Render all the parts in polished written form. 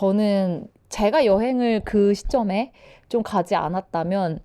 저는 제가 여행을 그 시점에 좀 가지 않았다면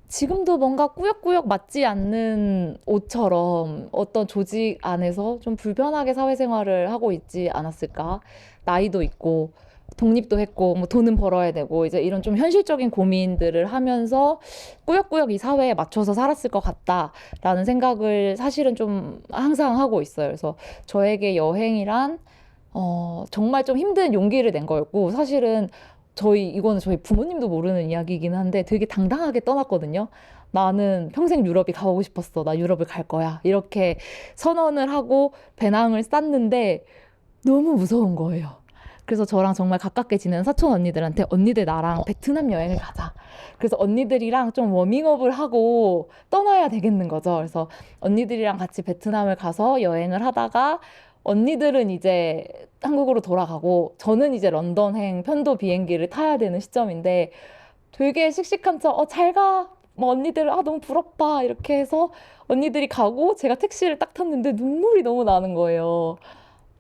지금도 뭔가 꾸역꾸역 맞지 않는 옷처럼 어떤 조직 안에서 좀 불편하게 사회생활을 하고 있지 않았을까? 나이도 있고, 독립도 했고, 뭐 돈은 벌어야 되고, 이제 이런 좀 현실적인 고민들을 하면서 꾸역꾸역 이 사회에 맞춰서 살았을 것 같다라는 생각을 사실은 좀 항상 하고 있어요. 그래서 저에게 여행이란 정말 좀 힘든 용기를 낸 거였고, 사실은 이거는 저희 부모님도 모르는 이야기이긴 한데 되게 당당하게 떠났거든요. 나는 평생 유럽이 가보고 싶었어. 나 유럽을 갈 거야. 이렇게 선언을 하고 배낭을 쌌는데 너무 무서운 거예요. 그래서 저랑 정말 가깝게 지내는 사촌 언니들한테 언니들 나랑 베트남 여행을 가자. 그래서 언니들이랑 좀 워밍업을 하고 떠나야 되겠는 거죠. 그래서 언니들이랑 같이 베트남을 가서 여행을 하다가 언니들은 이제 한국으로 돌아가고 저는 이제 런던행 편도 비행기를 타야 되는 시점인데 되게 씩씩한 척, 잘 가. 뭐 언니들, 너무 부럽다. 이렇게 해서 언니들이 가고 제가 택시를 딱 탔는데 눈물이 너무 나는 거예요.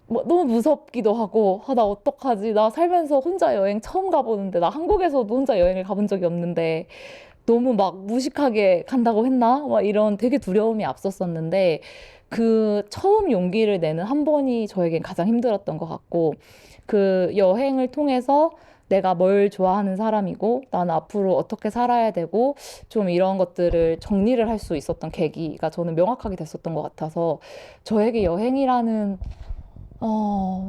뭐 너무 무섭기도 하고, 나 어떡하지? 나 살면서 혼자 여행 처음 가보는데, 나 한국에서도 혼자 여행을 가본 적이 없는데, 너무 막 무식하게 간다고 했나? 막 이런 되게 두려움이 앞섰었는데, 그 처음 용기를 내는 한 번이 저에겐 가장 힘들었던 것 같고, 그 여행을 통해서 내가 뭘 좋아하는 사람이고, 나는 앞으로 어떻게 살아야 되고, 좀 이런 것들을 정리를 할 수 있었던 계기가 저는 명확하게 됐었던 것 같아서, 저에게 여행이라는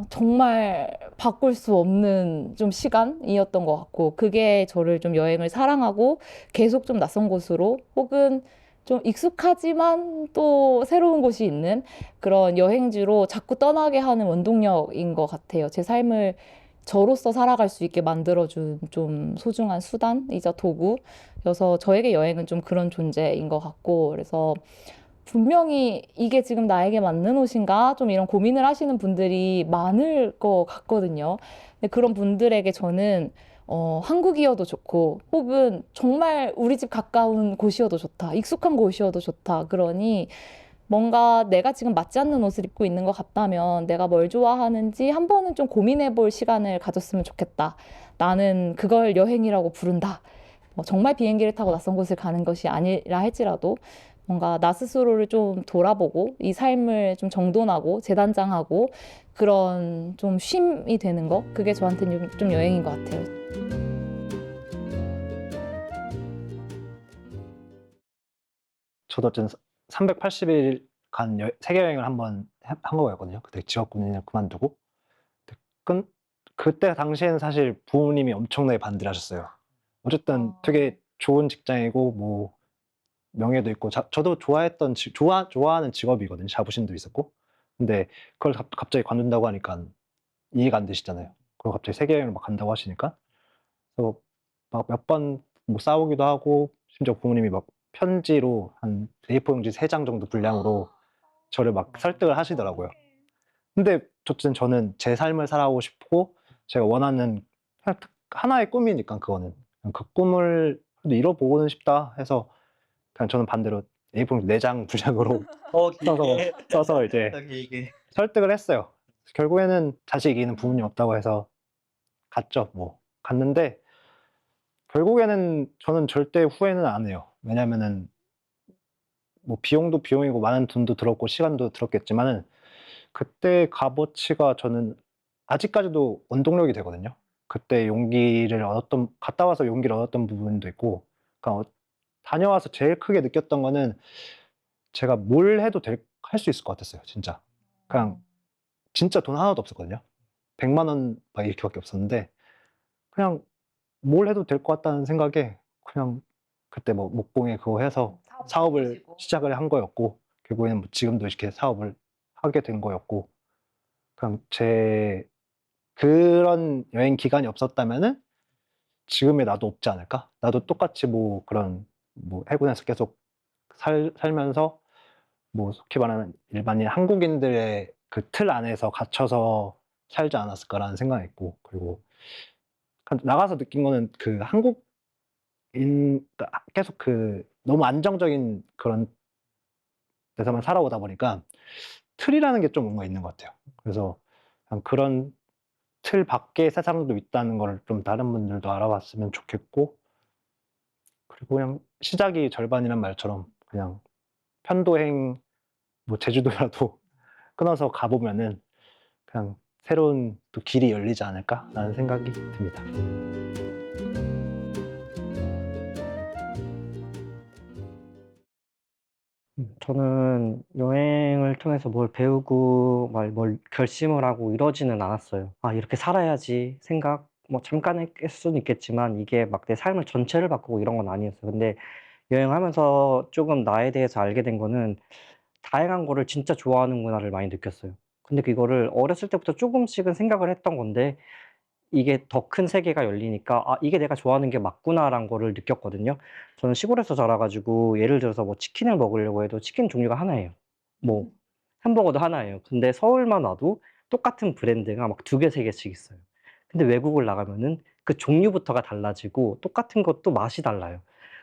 정말 바꿀 수 없는 좀 시간이었던 것 같고, 그게 저를 좀 여행을 사랑하고 계속 좀 낯선 곳으로 혹은 좀 익숙하지만 또 새로운 곳이 있는 그런 여행지로 자꾸 떠나게 하는 원동력인 것 같아요. 제 삶을 저로서 살아갈 수 있게 만들어준 좀 소중한 수단이자 도구여서 저에게 여행은 좀 그런 존재인 것 같고, 그래서 분명히 이게 지금 나에게 맞는 옷인가? 좀 이런 고민을 하시는 분들이 많을 것 같거든요. 근데 그런 분들에게 저는 한국이어도 좋고, 혹은 정말 우리 집 가까운 곳이어도 좋다. 익숙한 곳이어도 좋다. 그러니 뭔가 내가 지금 맞지 않는 옷을 입고 있는 것 같다면 내가 뭘 좋아하는지 한 번은 좀 고민해 볼 시간을 가졌으면 좋겠다. 나는 그걸 여행이라고 부른다. 뭐 정말 비행기를 타고 낯선 곳을 가는 것이 아니라 할지라도 뭔가 나 스스로를 좀 돌아보고 이 삶을 좀 정돈하고 재단장하고 그런 좀 쉼이 되는 거 그게 저한테는 좀 여행인 것 같아요. 저도 어쨌든 380일 간 세계 여행을 한번 한 거였거든요. 그때 직업 군인을 그만두고. 네, 그때 당시에는 사실 부모님이 엄청나게 반대를 하셨어요. 어쨌든 되게 좋은 직장이고 뭐 명예도 있고 저도 좋아하는 직업이거든요. 자부심도 있었고. 근데 그걸 갑자기 관둔다고 하니까 이해가 안 되시잖아요. 그리고 갑자기 세계 여행을 막 간다고 하시니까. 그래서 막 몇 번 뭐 싸우기도 하고 심지어 부모님이 막 편지로 한 A4 용지 3장 정도 분량으로 저를 막 설득을 하시더라고요. 근데 어쨌든 저는 제 삶을 살아가고 싶고 제가 원하는 그냥 하나의 꿈이니까 그거는. 그 꿈을 그래도 이뤄보고는 싶다 해서 그냥 저는 반대로 A4 용지 4장 분량으로 더 써서 길게. 이제 더 길게. 설득을 했어요. 결국에는 자식 이기는 부모님 없다고 해서 갔죠 뭐. 갔는데 결국에는 저는 절대 후회는 안 해요. 왜냐면은 뭐 비용도 비용이고 많은 돈도 들었고 시간도 들었겠지만은 그때의 값어치가 저는 아직까지도 원동력이 되거든요. 그때 용기를 얻었던 갔다 와서 용기를 얻었던 부분도 있고 그러니까 다녀와서 제일 크게 느꼈던 거는 제가 뭘 해도 할 수 있을 것 같았어요 진짜. 그냥 진짜 돈 하나도 없었거든요. 1 0 0원 막 이렇게 밖에 없었는데 그냥 뭘 해도 될 것 같다는 생각에 그냥 그때 뭐 목공에 그거 해서 사업을 시작을 한 거였고 결국에는 뭐 지금도 이렇게 사업을 하게 된 거였고 그냥 제 그런 여행 기간이 없었다면은 지금의 나도 없지 않을까? 나도 똑같이 뭐 그런 뭐 해군에서 계속 살면서 뭐 속히 말하는 일반인 한국인들의 그 틀 안에서 갇혀서 살지 않았을까라는 생각이 있고 그리고 나가서 느낀 거는 그 그러니까 계속 그 너무 안정적인 그런 데서만 살아오다 보니까 틀이라는 게 좀 뭔가 있는 것 같아요. 그래서 그냥 그런 틀 밖의 세상도 있다는 걸 좀 다른 분들도 알아봤으면 좋겠고, 그리고 그냥 시작이 절반이란 말처럼 그냥 편도행 뭐 제주도라도 끊어서 가 보면은 그냥 새로운 또 길이 열리지 않을까라는 생각이 듭니다. 저는 여행을 통해서 뭘 배우고 뭘 결심을 하고 이러지는 않았어요. '아 이렇게 살아야지.' 생각 뭐 잠깐 했을 수는 있겠지만 이게 막 내 삶을 전체를 바꾸고 이런 건 아니었어요. 근데 여행하면서 쪼금 나에 대해서 알게 된 거는 다양한 거를 진짜 좋아하는구나를 많이 느꼈어요. 근데 그거를 어렸을 때부터 쪼금씩은 생각을 했던 건데 이게 더 큰 세계가 열리니까 '아 이게 내가 좋아하는 게 맞구나.'라는 거를 느꼈거든요. 저는 시골에서 자라 가지고 예를 들어서 뭐 치킨을 먹으려고 해도 치킨 종류가 하나예요. 뭐 햄버거도 하나예요. 근데 서울만 와도 똑같은 브랜드가 막 2개 3 개씩 있어요. 근데 외국을 나가면은 그 종류부터가 달라지고 똑같은 것도 맛이 달라요.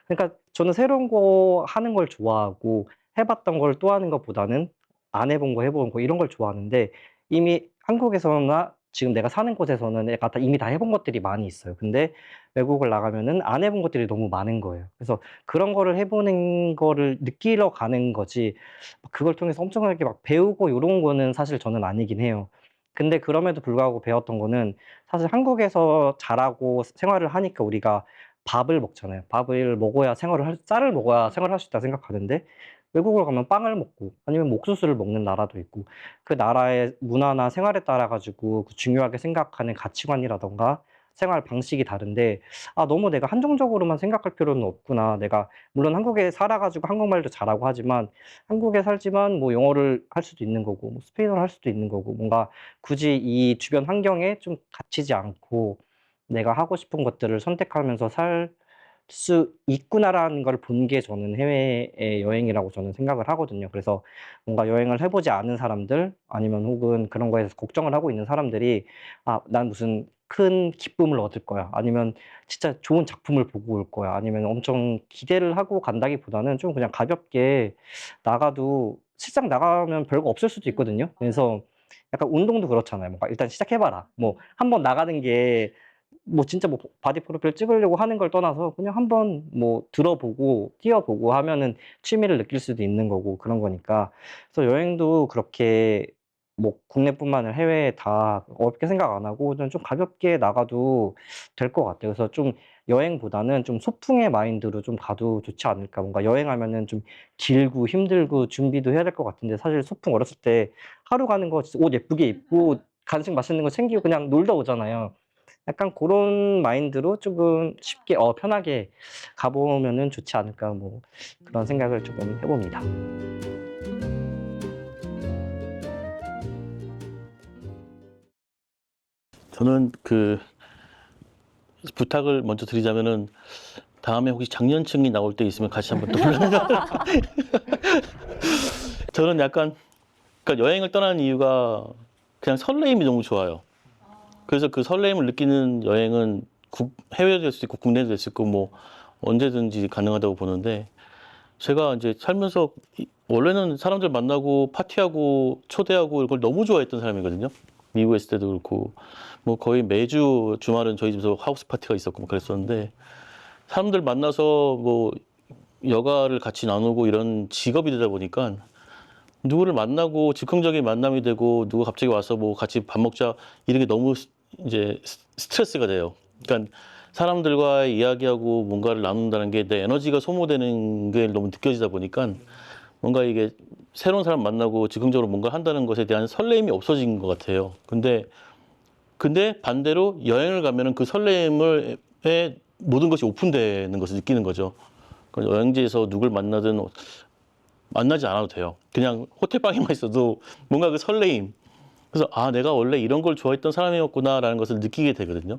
그러니까 저는 새로운 거 하는 걸 좋아하고 해 봤던 걸 또 하는 것보다는 안 해본 거 해 본 거 이런 걸 좋아하는데 이미 한국에서나 지금 내가 사는 곳에서는 내가 다 이미 다 해본 것들이 많이 있어요. 근데 외국을 나가면은 안 해본 것들이 너무 많은 거예요. 그래서 그런 거를 해 보는 거를 느끼러 가는 거지 막 그걸 통해서 엄청나게 막 배우고 요런 거는 사실 저는 아니긴 해요. 근데 그럼에도 불구하고 배웠던 거는 사실 한국에서 자라고 생활을 하니까 우리가 밥을 먹잖아요. 밥을 먹어야 생활을 할 쌀을 먹어야 생활을 할 수 있다 생각하는데 외국을 가면 빵을 먹고 아니면 뭐 옥수수를 먹는 나라도 있고 그 나라의 문화나 생활에 따라 가지고 그 중요하게 생각하는 가치관이라든가 생활 방식이 다른데 '아 너무 내가 한정적으로만 생각할 필요는 없구나.' 내가 물론 한국에 살아 가지고 한국말도 잘하고 하지만 한국에 살지만 뭐 영어를 할 수도 있는 거고 뭐 스페인어를 할 수도 있는 거고 뭔가 굳이 이 주변 환경에 좀 갇히지 않고 내가 하고 싶은 것들을 선택하면서 살 수 있구나라는 걸 본 게 저는 해외의 여행이라고 저는 생각을 하거든요. 그래서 뭔가 여행을 해 보지 않은 사람들 아니면 혹은 그런 거에 대해서 걱정을 하고 있는 사람들이 '아 난 무슨 큰 기쁨을 얻을 거야.' 아니면 '진짜 좋은 작품을 보고 올 거야.' 아니면 엄청 기대를 하고 간다기보다는 좀 그냥 가볍게 나가도 실상 나가면 별거 없을 수도 있거든요. 그래서 약간 운동도 그렇잖아요. 뭔가 '일단 시작해 봐라.' 뭐 한 번 나가는 게 뭐 진짜 뭐 바디 프로필 찍으려고 하는 걸 떠나서 그냥 한번 뭐 들어보고 뛰어보고 하면은 취미를 느낄 수도 있는 거고 그런 거니까. 그래서 여행도 그렇게 뭐 국내뿐만 아니라 해외 다 어렵게 생각 안 하고 그냥 좀 가볍게 나가도 될 것 같아요. 그래서 좀 여행보다는 좀 소풍의 마인드로 좀 가도 좋지 않을까. 뭔가 여행하면은 좀 길고 힘들고 준비도 해야 될 것 같은데 사실 소풍 어렸을 때 하루 가는 거 진짜 옷 예쁘게 입고 간식 맛있는 거 챙기고 그냥 놀다 오잖아요. 약간 고런 마인드로 쪼금 쉽게 편하게 가 보면은 좋지 않을까 뭐 그런 생각을 쪼금 해 봅니다. 저는 부탁을 먼저 드리자면은 다음에 혹시 장년층이 나올 때 있으면 같이 한번 또 불러요. 저는 약간 그러니까 여행을 떠나는 이유가 그냥 설레임이 너무 좋아요. 그래서 그 설레임을 느끼는 여행은 해외도 될 수 있고 국내도 될 수 있고 뭐 언제든지 가능하다고 보는데 제가 이제 살면서 원래는 사람들 만나고 파티하고 초대하고 이걸 너무 좋아했던 사람이거든요. 미국에 있을 때도 그렇고 뭐 거의 매주 주말은 저희 집에서 하우스 파티가 있었고 뭐 그랬었는데 사람들 만나서 뭐 여가를 같이 나누고 이런 직업이 되다 보니까 누구를 만나고 즉흥적인 만남이 되고 누가 갑자기 와서 뭐 같이 밥 먹자 이런 게 너무 이제 스트레스가 돼요. 그러니까 사람들과 이야기하고 뭔가를 나눈다는 게 내 에너지가 소모되는 게 너무 느껴지다 보니까 뭔가 이게 새로운 사람 만나고 즉흥적으로 뭔가 한다는 것에 대한 설레임이 없어진 것 같아요. 근데 반대로 여행을 가면은 그 설레임을 에 모든 것이 오픈되는 것을 느끼는 거죠. 그러니까 여행지에서 누굴 만나든 만나지 않아도 돼요. 그냥 호텔방에만 있어도 뭔가 그 설레임. 그래서 아, 내가 원래 이런 걸 좋아했던 사람이었구나라는 것을 느끼게 되거든요.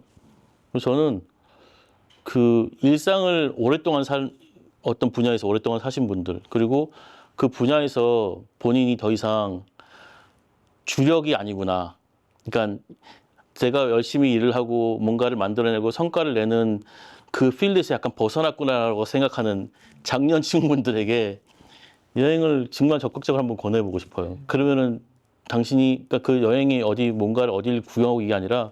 그래서 저는 그 일상을 오랫동안 어떤 분야에서 오랫동안 사신 분들, 그리고 그 분야에서 본인이 더 이상 주력이 아니구나. 그러니까 제가 열심히 일을 하고 뭔가를 만들어내고 성과를 내는 그 필드에서 약간 벗어났구나라고 생각하는 장년층 분들에게 여행을 정말 적극적으로 한번 권해보고 싶어요. 그러면은 당신이, 그러니까 그 여행이 어디 뭔가를 어딜 구경하고 이게 아니라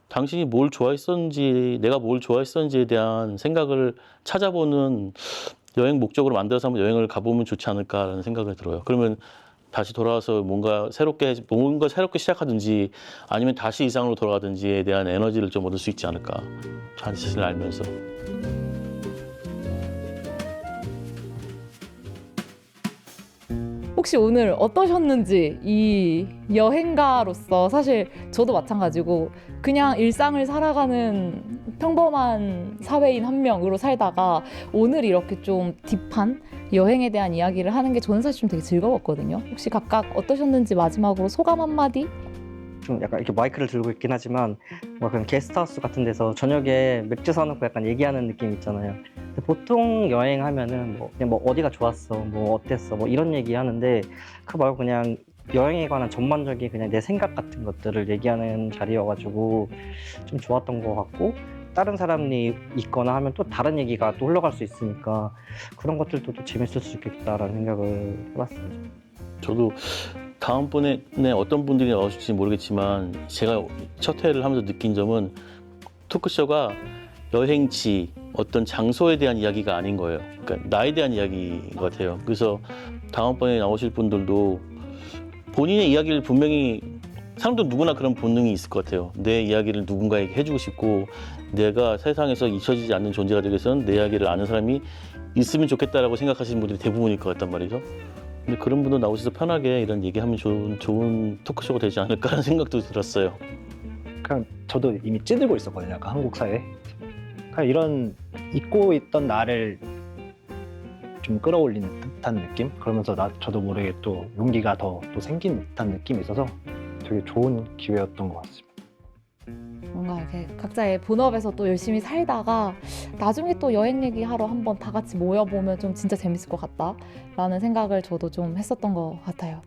당신이 뭘 좋아했었는지, 내가 뭘 좋아했었는지에 대한 생각을 찾아보는 여행 목적으로 만들어서 한번 여행을 가보면 좋지 않을까라는 생각이 들어요. 그러면 다시 돌아와서 뭔가 새롭게 시작하든지 아니면 다시 이상으로 돌아가든지에 대한 에너지를 좀 얻을 수 있지 않을까. 자기 자신을 알면서. 혹시 오늘 어떠셨는지, 이 여행가로서 사실 저도 마찬가지고 그냥 일상을 살아가는 평범한 사회인 한 명으로 살다가 오늘 이렇게 좀 딥한 여행에 대한 이야기를 하는 게 저는 사실 좀 되게 즐거웠거든요. 혹시 각각 어떠셨는지 마지막으로 소감 한마디? 좀 약간 이렇게 마이크를 들고 있긴 하지만 뭐 그런 게스트하우스 같은 데서 저녁에 맥주 사놓고 약간 얘기하는 느낌 있잖아요. 근데 보통 여행하면은 뭐 그냥 뭐 어디가 좋았어, 뭐 어땠어, 뭐 이런 얘기 하는데 그 말고 그냥 여행에 관한 전반적인 그냥 내 생각 같은 것들을 얘기하는 자리여가지고 좀 좋았던 것 같고, 다른 사람이 있거나 하면 또 다른 얘기가 또 흘러갈 수 있으니까 그런 것들도 또 재밌을 수 있겠다라는 생각을 해봤습니다. 저도 다음번에 어떤 분들이 나오실지 모르겠지만 제가 첫 회를 하면서 느낀 점은 토크쇼가 여행지, 어떤 장소에 대한 이야기가 아닌 거예요. 그러니까 나에 대한 이야기인 것 같아요. 그래서 다음번에 나오실 분들도 본인의 이야기를 분명히, 사람도 누구나 그런 본능이 있을 것 같아요. 내 이야기를 누군가에게 해주고 싶고 내가 세상에서 잊혀지지 않는 존재가 되기 위해서는 내 이야기를 아는 사람이 있으면 좋겠다라고 생각하시는 분들이 대부분일 것 같단 말이죠. 근데 그런 분들 나오셔서 편하게 이런 얘기하면 좋은 토크쇼가 되지 않을까라는 생각도 들었어요. 그냥 저도 이미 찌들고 있었거든요. 약간 한국 사회에. 그냥 이런 잊고 있던 나를 좀 끌어올리는 듯한 느낌? 그러면서 저도 모르게 또 용기가 또 생긴 듯한 느낌이 있어서 되게 좋은 기회였던 것 같습니다. 뭔가 이렇게 각자의 본업에서 또 열심히 살다가 나중에 또 여행 얘기하러 한번 다 같이 모여보면 좀 진짜 재밌을 것 같다라는 생각을 저도 좀 했었던 것 같아요.